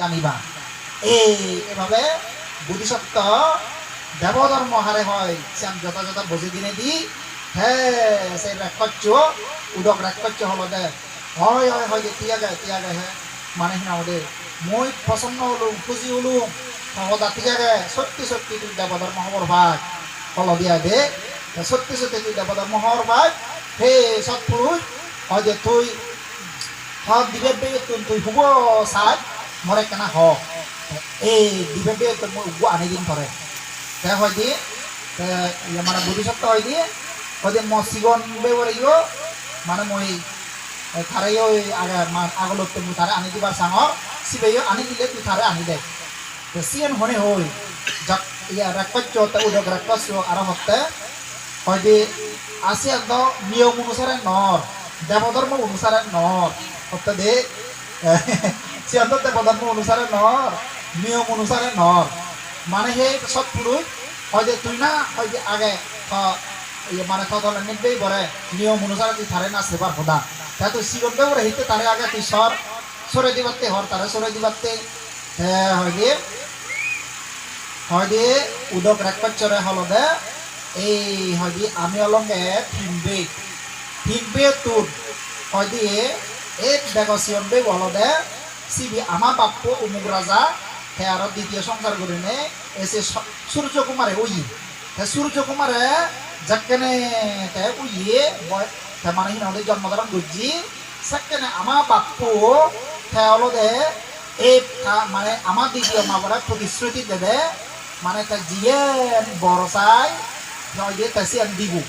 জানিবা। এইভাবে বোধিসত্ত্ব দেবধর্ম হারে হয় শ্যাম যথাযথ বুঝি দিনে দি হে সে রাক্ষচ্য উদক রাক্ষচ্য হলো দে হয় হয় হয় যে তিয়াগে হে মানে হিনা দে মই প্রসন্ন হলুম খুশি হলুম সহদা তিয়াগে সত্যি সত্যি তুই দেবধর্ম হবর ভাগ হলো দিয়া দে সত্যি সত্যি তুই দেবধর্ম হওয়ার ভাগ হে সৎপুরুষ হয় যে তুই হক দিবে তুই হুব সাজ মরে কেনা হক এই দিবে তোর মই উগু আনি দিন ধরে তে হয় দি মানে বুদ্ধিসত্ত্ব হয় দি হয় ম সিগন বেবরিও মানে মই থারেও আগে আগলত তুই থারে আনি দিবার সাঙর সিবেও আনি দিলে তুই থারে আনি দে সিয়েন হনে হই যাক ইয়া রাক্ষচ্য উদক রাক্ষস্য আর হতে হয় দি আসি একদম নিয়ম অনুসারে নর দেবধর্ম অনুসারে নর হতে দে সিয়ান্ত দেবধর্ম অনুসারে নর নিয়ম অনুসারে নর মানে হে সব পুরুষ হয় যে তুই না হয় যে আগে মানে তদল নিবেই বরে নিয়ম অনুসারে তুই থারে না সেবার খোদা তা তুই সিগন বেবরে হিতে তারে আগে তুই সরে দিবাতে হর তারে সরে দিবাতে হয় যে উদক রাক্ষচ্যরে হলো দে এই হয় যে আমি অলঙ্গে ঠিকবে তুর হয় দিয়ে এক বেগসিয়ন বে বলো দে সিবি আমা বাপ্প উমুক রাজা হে আর দ্বিতীয় সংসার করে নে এসে সূর্য কুমারে উই হে সূর্য কুমারে যাকেনে তে উইয়ে তে মানে হিনা জন্মধারণ করছি সেকেনে আমা বাপ্প হে হলো দে এই মানে আমার দ্বিতীয় মাবরা প্রতিশ্রুতি দেবে মানে তা জিয়ে বড়সাই নয় যে তেসিয়ান দিবু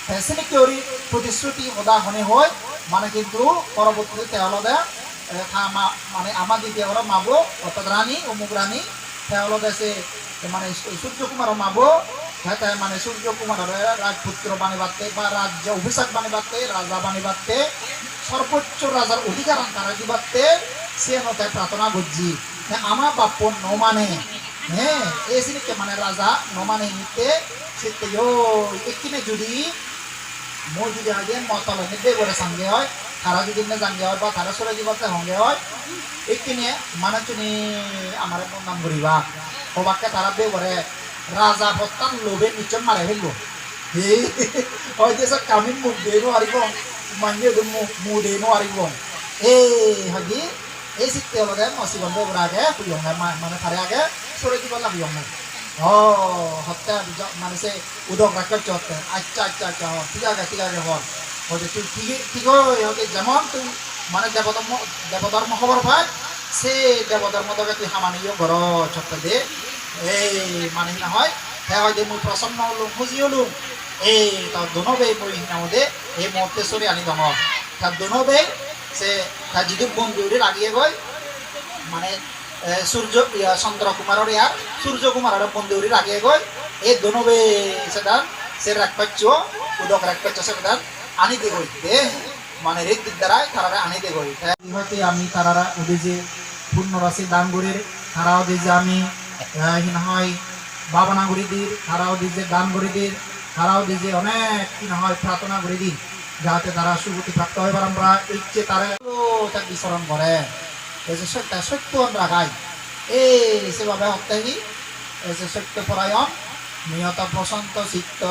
তেসিনি কেউরি প্রতিশ্রুতি ওদা হনে হয় মানে কিন্তু পরবর্তীতে তেওলদে মানে আমার দ্বিতীয় বড় মাবো অর্থাৎ রানী অমুক রানী তেওলদে সে মানে সূর্য কুমার মাবো হ্যাঁ মানে সূর্য কুমার রাজপুত্র বানিবাতে বা রাজ্য অভিষেক বানিবাতে রাজা বানিবাতে সর্বোচ্চ রাজার অধিকার তারা দিবাতে সে নতে প্রার্থনা করছি আমার বাপ্য ন মানে হ্যাঁ এই সিনিকে মানে রাজা ন মানে নিতে সেতেও একিনে যদি মই যদি আগে মতল নিতে করে সঙ্গে হয় তারা যদি না জাঙ্গে হয় বা তারা সরে দিবাতে সঙ্গে হয় একিনে মানে তুমি আমার নাম করিবা হবাকে তারা বে করে রাজা বত্তান লোভে নিচন মারে ফেলবো এই হয়তো সব কামি মুখ দিয়ে আরিব মাইনে মুখ দিয়ে আরিব এই হয়তো এই সিটে হলে মসিবন বেবর আগে হুইয়ং মানে তারে আগে সরে দিবা লাগি হত্যা মানে সে উদক রাক্ষচ্য হত্যা আচ্ছা ঠিক আছে হর হয়তো তুই ঠিক হয়ে যেমন তুই মানে দেবধর্ম খবর ভাই সে দেবধর্ম তোকে তুই হামানিও ঘর ছত্র দে এই মানে না হয় হ্যাঁ হয় যে মুই প্রসন্ন হলুম খুশি হলুম এই তার দোনবে মই হিনামদে এই মুহূর্তে সরে আনি দম তার দোনবে সে তার যদি বন্ধুরে লাগিয়ে গয় মানে সূর্য চন্দ্র কুমারের ইয়ার সূর্য কুমারের বন্ধুরে লাগিয়ে গয় এই দোনবে সেটা সে রাক্ষচ্য উদক রাক্ষচ্য সেটা আনি দে গই দে মানে ঋদ্ধির দ্বারাই তারা আনি দে গই হয়তো আমি তারা ওদের যে পূর্ণ রাশি দান করির তারাও যে আমি হিনা হয় বাবনা করি দির তারাও দিছে দান করে দির তারাও দিছে অনেক কিনা হয় প্রার্থনা করে দিন যাতে তারা সুগতি প্রাপ্ত হয় আমরা ইচ্ছে তারা বিচরণ করে এই যে সত্য আমরা গাই এই সেভাবে হত্যাহি এই যে সত্য পরায়ণ নিয়ত প্রশান্ত চিত্ত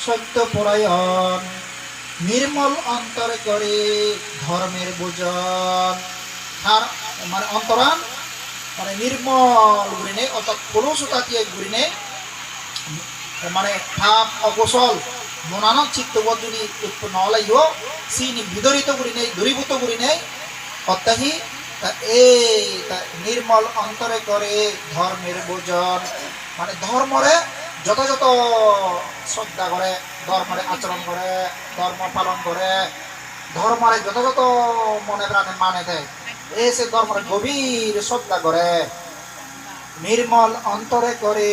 সত্য পরায়ণ নির্মল অন্তরে করে ধর্মের বোজন তার মানে অন্তরান মানে নির্মল গুড়ি নেই অর্থাৎ কলুষতা দিয়ে গুড়ি নেই মানে ভাব অকুশল মনানক চিত্তবোধ যদি উৎপন্ন হলাইও সিনি বিদরিত গুড়ি নেই দূরীভূত গুড়ি নেই অত্যাহি এই নির্মল অন্তরে করে ধর্মের বোজন মানে ধর্মরে যথাযথ শ্রদ্ধা করে ধর্মরে আচরণ করে ধর্ম পালন করে ধর্মরে যথাযথ মনে প্রাণে মানে দেয় এসে ধর্মের গভীর শ্রদ্ধা করে নির্মল অন্তরে করে